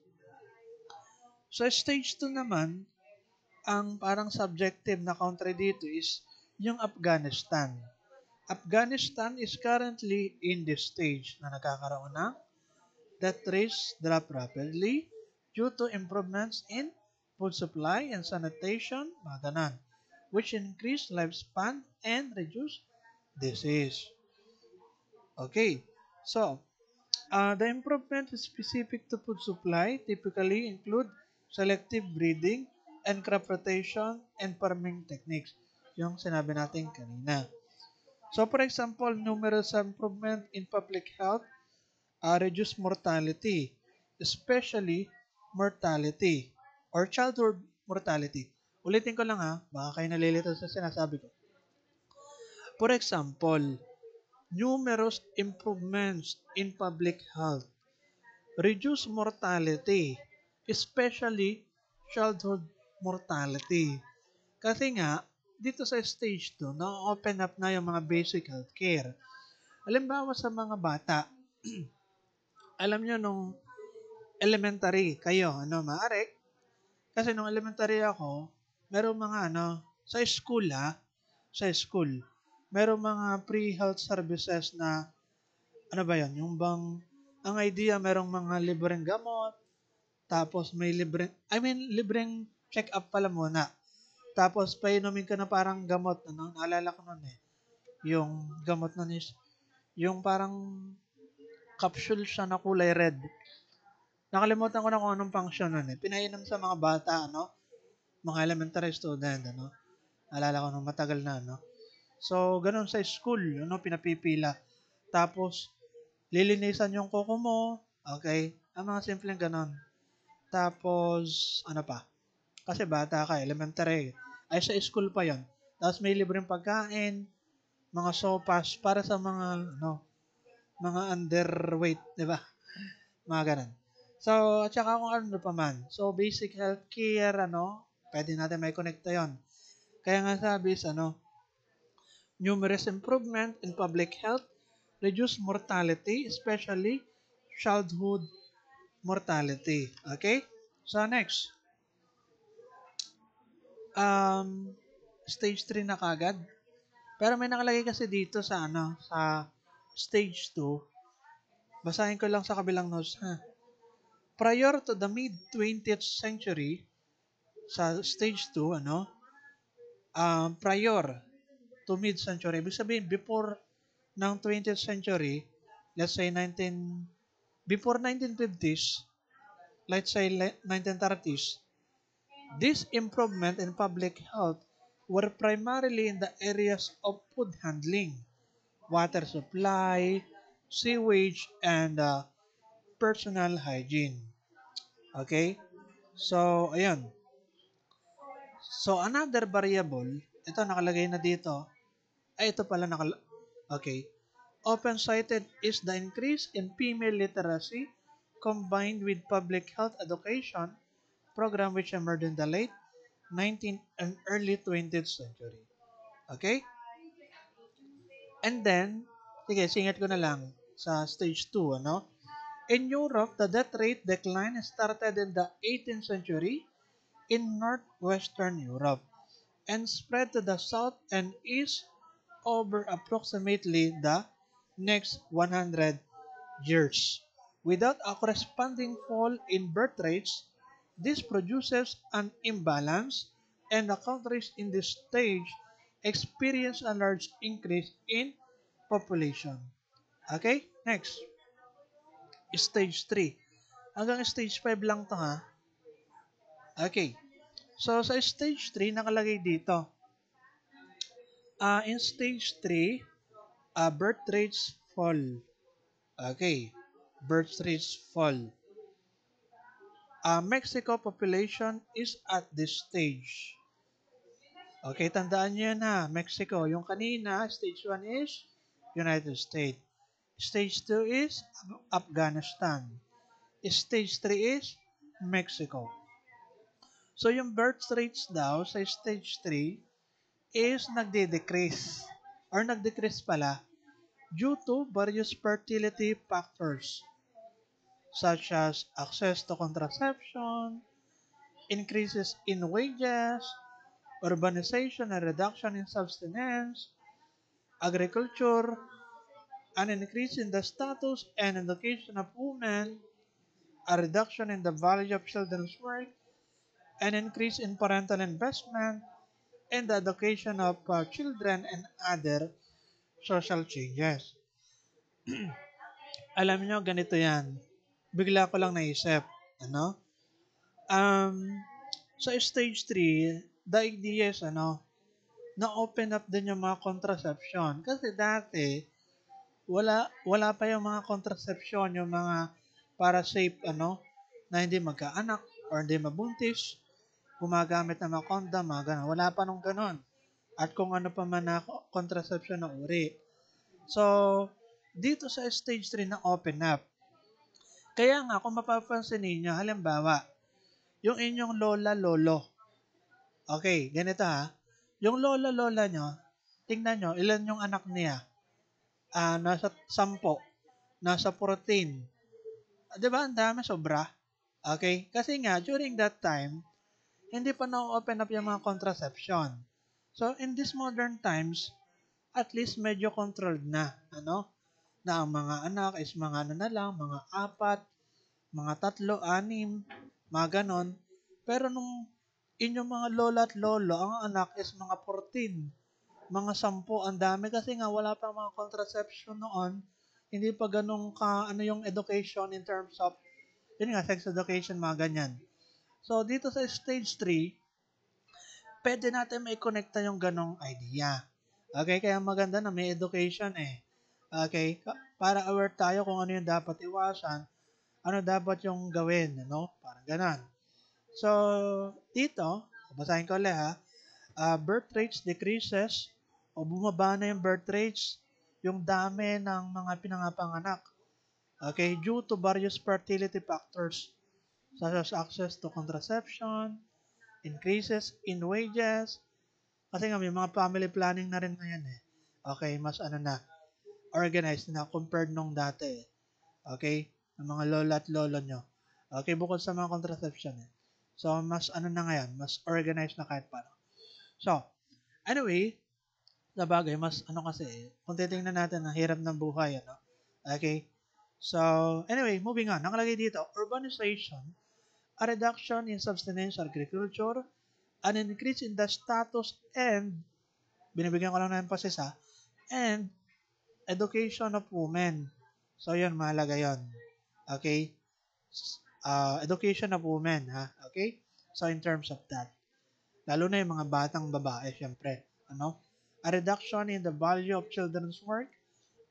So stage 2 naman, ang parang subjective na country dito is yung Afghanistan. Afghanistan is currently in this stage na nagkakaroon ng death rates drop rapidly due to improvements in food supply and sanitation, mga ganon, which increase lifespan and reduce disease. Okay, so the improvement specific to food supply typically include selective breeding and crop rotation and farming techniques, yung sinabi natin kanina. So for example, numerous improvement in public health reduce mortality, especially mortality or childhood mortality. Ulitin ko lang baka kayo nalilito sa sinasabi ko. For example, numerous improvements in public health reduce mortality, especially childhood mortality. Kasi nga, dito sa stage 2, na-open up na yung mga basic healthcare. Halimbawa sa mga bata, alam nyo nung elementary kayo, maaari, kasi nung elementary ako, meron mga sa school sa school, meron mga pre-health services na, ano ba yan, yung bang, ang idea, merong mga libreng gamot, tapos may libreng check-up pala muna. Tapos painumin ka na parang gamot, naalala ko nun yung gamot nun is, yung parang capsule siya na kulay red. Nakalimutan ko na kung anong function nun Pinainom sa mga bata, mga elementary student, Naalala ko nung matagal na, So, ganun sa school, pinapipila. Tapos, lilinisan yung kuko mo, okay? Ang mga simpleng ganun. Tapos, ano pa? Kasi bata ka, elementary. Ay, sa school pa yon. Tapos may libreng pagkain, mga sopas para sa mga, mga underweight, di ba? mga ganun. So, at saka kung ano pa man. So, basic healthcare, pwede natin may connecta yon. Kaya nga sabi is, numerous improvement in public health, reduce mortality, especially childhood mortality. Okay? So, next. Stage 3 na kagad. Pero may nakalagay kasi dito sa stage 2. Basahin ko lang sa kabilang notes, ha. Prior to the mid-20th century, sa stage 2, prior to mid-century, ibig sabihin, before ng 20th century, let's say before 1950s, let's say 1930s, this improvement in public health were primarily in the areas of food handling, water supply, sewage, and personal hygiene. Okay? So, ayun. So, another variable, ito nakalagay na dito, ay ito pala okay. Often cited is the increase in female literacy combined with public health education program which emerged in the late 19th and early 20th century. Okay? And then, sige, singit ko na lang sa stage 2, In Europe, the death rate decline started in the 18th century in northwestern Europe and spread to the south and east over approximately the next 100 years. Without a corresponding fall in birth rates, this produces an imbalance, and the countries in this stage experience a large increase in population. Okay? Next. Stage 3. Hanggang stage 5 lang to, ha. Okay. So, sa stage 3, nakalagay dito. In stage 3, birth rates fall. Okay. Birth rates fall. Mexico population is at this stage. Okay, tandaan nyo yan, ha. Mexico. Yung kanina, stage 1 is United States. Stage 2 is Afghanistan. Stage 3 is Mexico. So, yung birth rates daw sa stage 3 is nagde-decrease or nag-decrease pala due to various fertility factors such as access to contraception, increases in wages, urbanization and reduction in subsistence, agriculture, an increase in the status and education of women, a reduction in the value of children's work, an increase in parental investment, and the education of children and other social changes. Alam nyo, ganito yan. Bigla ko lang naisip. Ano? Um, sa stage 3, the idea is, na-open up din yung mga contraception. Kasi dati, wala pa yung mga contraception, yung mga para safe, na hindi magkaanak or hindi mabuntis, gumagamit ng mga condom, mga ganun. Wala pa nung ganun. At kung ano pa man na contraception na uri. So, dito sa stage 3 na open up. Kaya nga, kung mapapansin ninyo, halimbawa, yung inyong lola, lolo. Okay, ganito ha. Yung lola, lola nyo, tingnan nyo, ilan yung anak niya? Nasa 10, nasa 14. Di ba, ang dami, sobra. Okay? Kasi nga, during that time, hindi pa na-open up yung mga contraception. So, in these modern times, at least medyo controlled na, na ang mga anak is mga na lang, mga 4, mga 3, 6, mga ganon. Pero nung inyong mga lola at lolo, ang anak is mga 14, mga 10, ang dami kasi nga wala pa mga contraception noon. Hindi pa ganun yung education in terms of, yun nga, sex education, mga ganyan. So, dito sa stage 3, pwede natin may connecta yung ganong idea. Okay, kaya maganda na may education eh. Okay, para aware tayo kung ano yung dapat iwasan, ano dapat yung gawin, Parang ganon. So, dito, basahin ko ulit ha, birth rates decreases o bumaba na yung birth rates, yung dami ng mga pinangapanganak. Okay, due to various fertility factors such as access to contraception, increases in wages, kasi nga may mga family planning na rin ngayon eh. Okay, mas ano na, organized na compared nung dati. Okay? Ng mga lola at lolo nyo. Okay, bukod sa mga contraception eh. So, mas ano na ngayon, mas organized na kahit paano. So, anyway, sa bagay, mas ano kasi eh, kung titingnan natin ang hirap ng buhay, ano? Okay? So, anyway, moving on. Nakalagay dito, urbanization, a reduction in subsistence agriculture, an increase in the status and, binibigyan ko lang ng emphasis ha, and education of women. So, yun, mahalaga yun. Okay? Education of women, ha? Okay? So, in terms of that, lalo na yung mga batang babae, syempre, ano? A reduction in the value of children's work,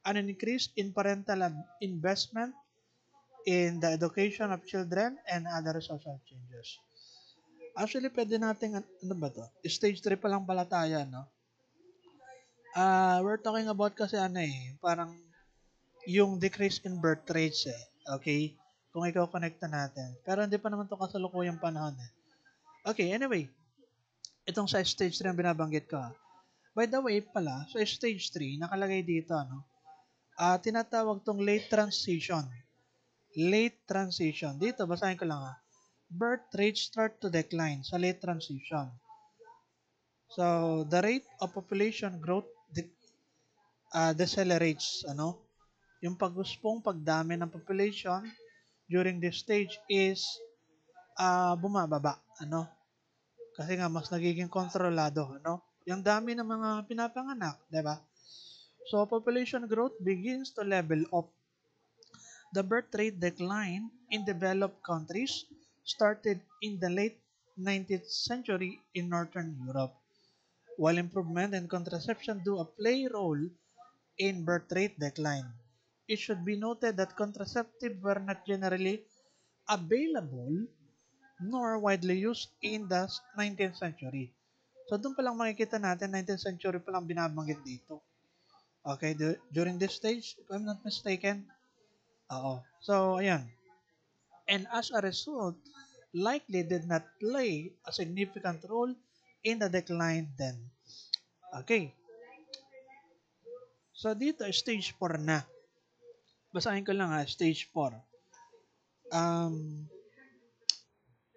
an increase in parental investment in the education of children, and other social changes. Actually, pwede natin, ano ba to? Stage 3 pa lang pala tayo, no? We're talking about kasi ano eh, parang yung decrease in birth rates eh. Okay? Kung ikaw connecta natin. Pero hindi pa naman to kasalukuyang panahon eh. Okay, anyway. Itong sa stage 3 ang binabanggit ko. By the way pala, sa stage 3, nakalagay dito, no? Tinatawag tong late transition. Late transition. Dito, basahin ko lang ha. Birth rates start to decline sa late transition. So, the rate of population growth decelerates, ano? Yung pagguspong pagdami ng population during this stage is bumababa, ano? Kasi nga mas nagiging kontrolado, ano? Yung dami ng mga pinapanganak, 'di ba? So population growth begins to level off. The birth rate decline in developed countries started in the late 19th century in Northern Europe. While improvement in contraception do a play role in birth rate decline, it should be noted that contraceptives were not generally available nor widely used in the 19th century. So doon pa lang makikita natin, 19th century pa lang binabanggit dito. Okay, during this stage, if I'm not mistaken, oo. So, ayan. And as a result, likely did not play a significant role in the decline then. Okay. So, dito, stage 4 na. Basahin ko lang ha, stage 4. Um,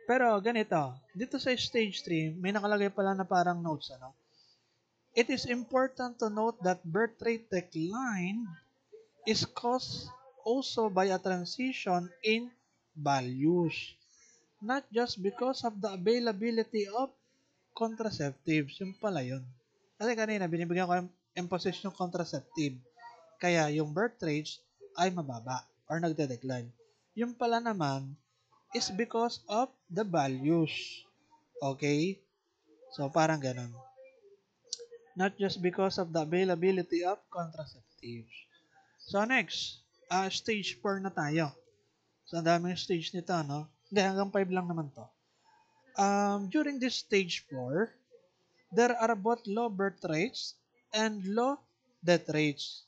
pero ganito, dito sa stage 3, may nakalagay pala na parang notes, ano? It is important to note that birth rate decline is caused also by a transition in values, not just because of the availability of contraceptives. Yung pala yun. Kasi kanina, binibigyan ko yung emphasis yung contraceptive. Kaya yung birth rates ay mababa or nagde-decline. Yung pala naman is because of the values. Okay? So, parang ganun. Not just because of the availability of contraceptives. So, next, stage 4 na tayo. So, ang daming stage nito, no? Hindi, hanggang 5 lang naman to. During this stage 4, there are both low birth rates and low death rates.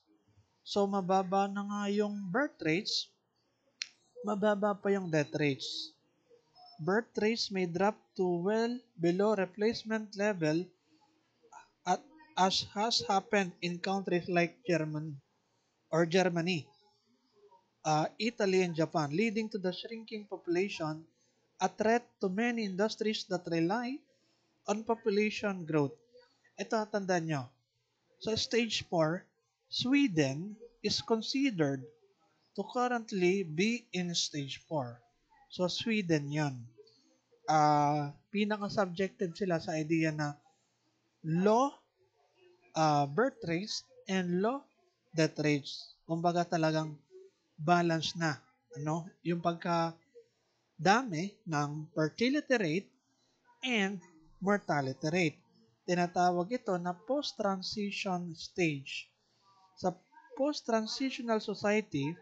So, mababa na nga yung birth rates, mababa pa yung death rates. Birth rates may drop to well below replacement level at, as has happened in countries like Germany, Italy, and Japan, leading to the shrinking population, a threat to many industries that rely on population growth. Ito, tandaan nyo. Sa stage 4, Sweden is considered to currently be in stage 4. So, Sweden yan. Pinaka-subjective sila sa idea na low birth rates and low death rates. Kumbaga talagang balance na. Ano? Yung pagka dami ng fertility rate and mortality rate. Tinatawag ito na post-transition stage. Sa post-transitional society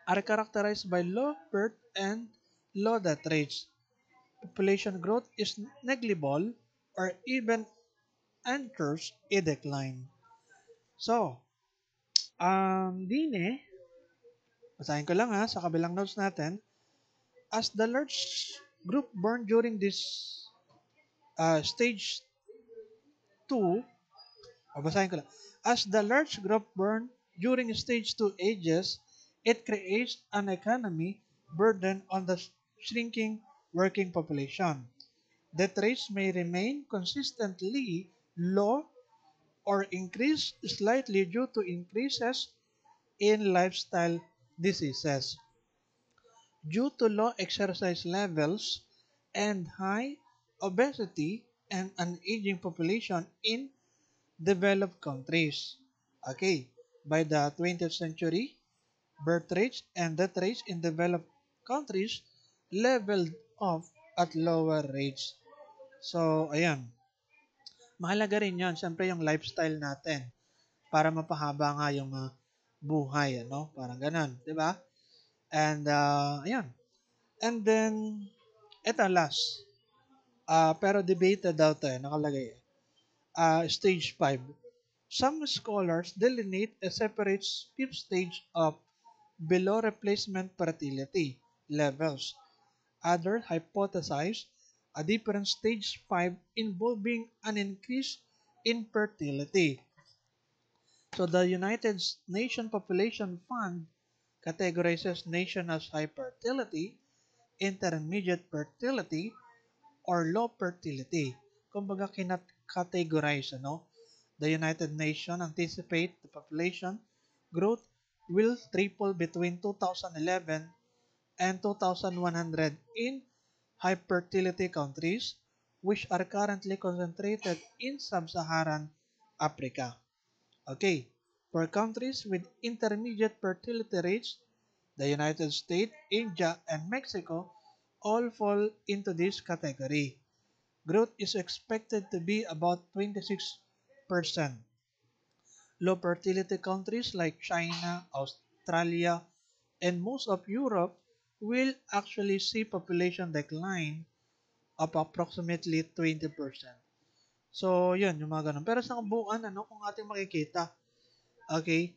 are characterized by low birth and low death rates. Population growth is negligible or even enters a decline. So, dine, Basahin ko lang ha, sa kabilang notes natin. As the large group born during this stage 2, basahin ko lang. As the large group born during stage 2 ages, it creates an economy burden on the shrinking working population. Death rates may remain consistently low or increase slightly due to increases in lifestyle diseases. Due to low exercise levels and high obesity and an aging population in developed countries. Okay, by the 20th century, birth rates and death rates in developed countries leveled off at lower rates. So, ayan. Mahalaga rin yon, siyempre yung lifestyle natin para mapahaba nga yung buhay, ano? Parang ganun, di ba? And, ayan. And then, eto last. Pero debated daw to nakalagay. Stage 5. Some scholars delineate a separate fifth stage of below replacement fertility levels. Others hypothesize a different stage 5 involving an increase in fertility. So the United Nations Population Fund categorizes nation as high fertility, intermediate fertility, or low fertility. Kumbaga categorize, ano? The United Nations anticipate the population growth will triple between 2011 and 2100 in high fertility countries, which are currently concentrated in sub-Saharan Africa. Okay, for countries with intermediate fertility rates, the United States, India, and Mexico all fall into this category. Growth is expected to be about 26%. Low fertility countries like China, Australia, and most of Europe will actually see population decline of approximately 20%. So, yun, yung mga ganun. Pero sa kabuuan, ano, kung ating makikita, okay,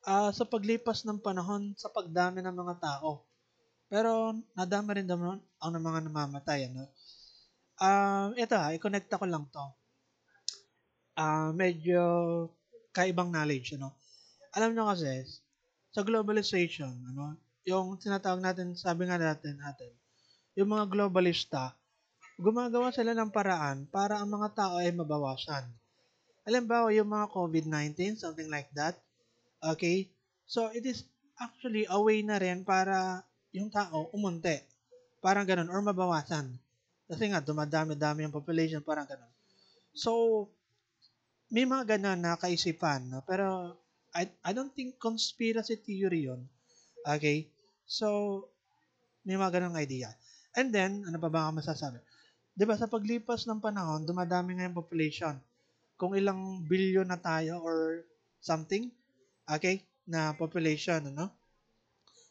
sa paglipas ng panahon, sa pagdami ng mga tao, pero nadami rin naman ang mga namamatay, ano. Ito i-connect ko lang to. Medyo kaibang knowledge, ano. Alam nyo kasi, sa globalization, ano, yung tinatawag natin, sabi nga natin, yung mga globalista, gumagawa sila ng paraan para ang mga tao ay mabawasan. Halimbawa, yung mga COVID-19, something like that. Okay? So, it is actually a way na rin para yung tao umunti. Parang ganun, or mabawasan. Kasi nga, dumadami-dami yung population, parang ganun. So, may mga ganun na kaisipan, no? Pero, I don't think conspiracy theory yun. Okay? So, may mga ganung idea. And then, ano pa ba ang masasabi? 'Di ba sa paglipas ng panahon, dumadami nga yung population. Kung ilang billion na tayo or something, okay, na population, ano,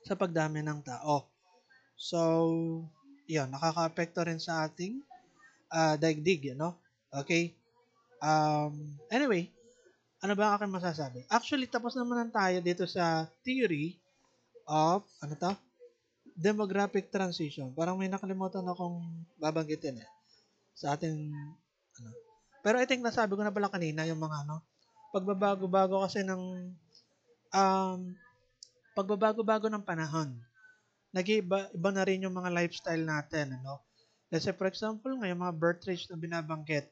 sa pagdami ng tao. So, yun, nakaka-apekto rin sa ating daigdig, ano? Okay? Anyway, ano ba ang aking masasabi? Actually, tapos naman tayo dito sa theory of, ano to? Demographic transition. Parang may nakalimutan akong babanggitin sa ating ano. Pero I think nasabi ko na pala kanina yung mga ano, pagbabago-bago kasi ng um, pagbabago-bago ng panahon. Nag-iba iba na rin yung mga lifestyle natin, ano. Kasi for example, ngayon mga birth rates na binabanggit,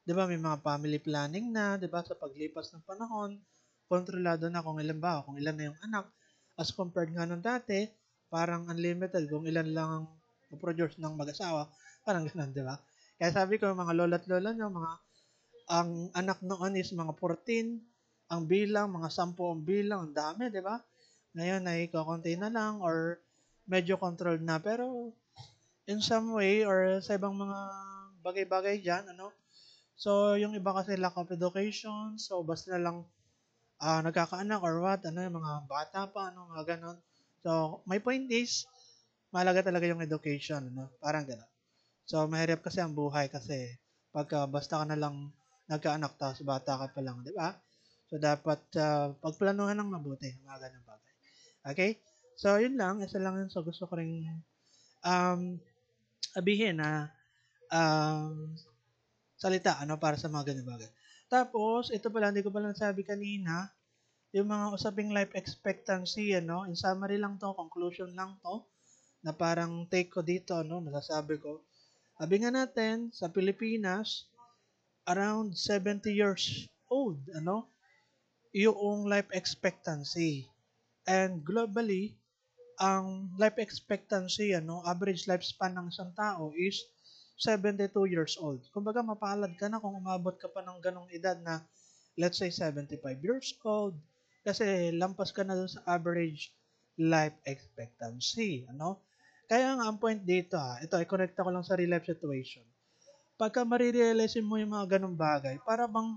'di ba may mga family planning na, 'di ba sa paglipas ng panahon, kontrolado na kung ilan ba, kung ilan na yung anak as compared nga nung dati, parang unlimited kung ilan lang ang produce ng mag-asawa, parang ganoon, 'di ba? Kaya sabi ko mga lola't lola nyo, mga ang anak noon is mga 14, ang bilang, mga 10 ang bilang, ang dami, di ba? Ngayon ay kakunti na lang or medyo controlled na. Pero in some way or sa ibang mga bagay-bagay dyan, ano? So, yung iba kasi lack of education, so basta na lang nagkakaanak or what, ano, yung mga bata pa, ano, mga ganon. So, my point is, mahalaga talaga yung education, ano? Parang ganon. So, mahirap kasi ang buhay kasi pagka basta ka na lang nagkaanak tapos bata ka pa lang, di ba? So, dapat pagplanuhan ng mabuti, mga ganun bagay. Okay? So, yun lang. Isa lang yun sa gusto ko rin um, sabihin na um, salita para sa mga ganyan bagay. Tapos, ito pala, hindi ko pala nasabi kanina, yung mga usaping life expectancy, in summary lang to, conclusion lang to, na parang take ko dito, masasabi ko. Sabi nga natin, sa Pilipinas, around 70 years old, yung life expectancy. And globally, ang life expectancy, average lifespan ng isang tao is 72 years old. Kumbaga, mapalad ka na kung umabot ka pa ng ganong edad na, let's say, 75 years old. Kasi lampas ka na dun sa average life expectancy, Kaya nga, ang point dito, ito, i-connect ko lang sa real life situation. Pagka marirealize mo yung mga ganong bagay, para bang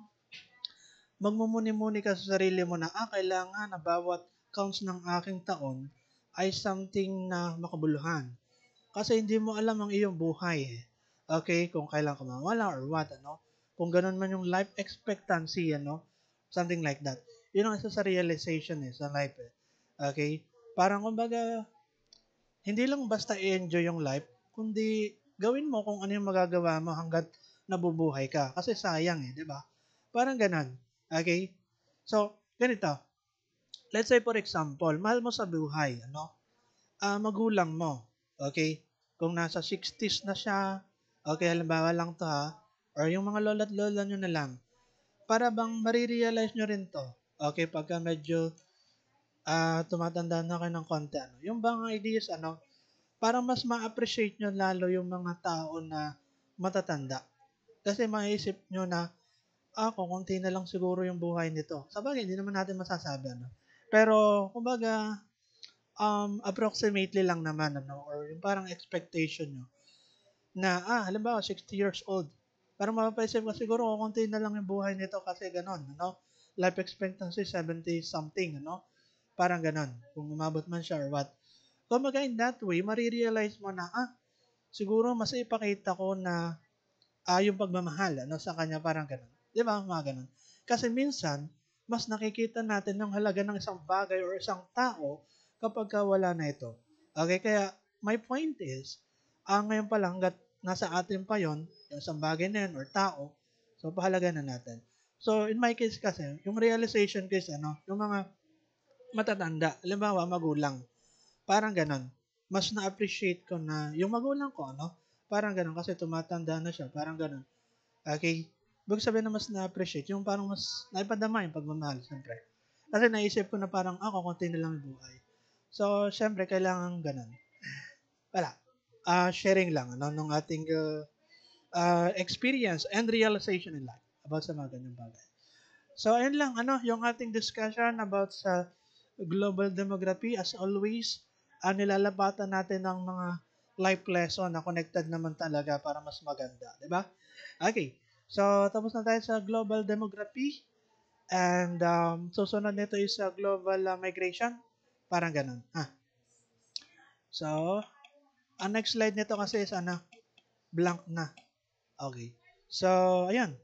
magmumuni-muni ka sa sarili mo na, kailangan na bawat counts ng aking taon ay something na makabuluhan. Kasi hindi mo alam ang iyong buhay. Okay? Kung kailan ka mawala or what, Kung ganun man yung life expectancy, Something like that. Yun ang isa sa realization sa life. Okay? Parang kumbaga, hindi lang basta i-enjoy yung life, kundi gawin mo kung ano yung magagawa mo hanggat nabubuhay ka. Kasi sayang di ba? Parang ganon. Okay? So, ganito. Let's say for example, mahal mo sa buhay, magulang mo. Okay? Kung nasa 60s na siya, okay, halimbawa lang to or yung mga lola't lola nyo na lang, para bang marirealize nyo rin to. Okay, pagka medyo tumatanda na kayo ng konti, yung bang ideas, parang mas ma-appreciate nyo lalo yung mga tao na matatanda. Kasi maisip nyo na, kukunti na lang siguro yung buhay nito. Sabagay, hindi naman natin masasabi, Pero, kumbaga, approximately lang naman, or yung parang expectation nyo, na, halimbawa, 60 years old. Parang mapapaisip ka siguro, kukunti na lang yung buhay nito kasi ganon, Life expectancy, 70 something, Parang ganon. Kung umabot man siya or what. Kumbaga, in that way, marirealize mo na, siguro mas ipakita ko na yung pagmamahal sa kanya, parang ganun. Di ba? Mga ganun. Kasi minsan, mas nakikita natin yung halaga ng isang bagay or isang tao kapag wala na ito. Okay, kaya my point is, ngayon pa lang, hanggat nasa atin pa yon yung isang bagay na yun or tao, so pahalaga na natin. So, in my case kasi, yung realization ko is, yung mga matatanda, halimbawa, magulang, parang ganon. Mas na-appreciate ko na yung magulang ko, parang ganon, kasi tumatanda na siya, parang ganon. Okay? Ibig sabihin na mas na-appreciate, yung parang mas naipadama yung pagmamahal, siyempre. Kasi naisip ko na parang ako, konti na lang yung buhay. So, siyempre, kailangan ganun. Wala. Sharing lang, nung ating experience and realization in life about sa mga ganyang bagay. So, ayun lang, yung ating discussion about sa global demography. As always, nilalabatan natin ng mga life lesson na connected naman talaga para mas maganda. Diba? Okay. So, tapos na tayo sa global demography. And susunod nito is global migration. Parang ganun. So, ang next slide nito kasi is blank na. Okay. So, ayun.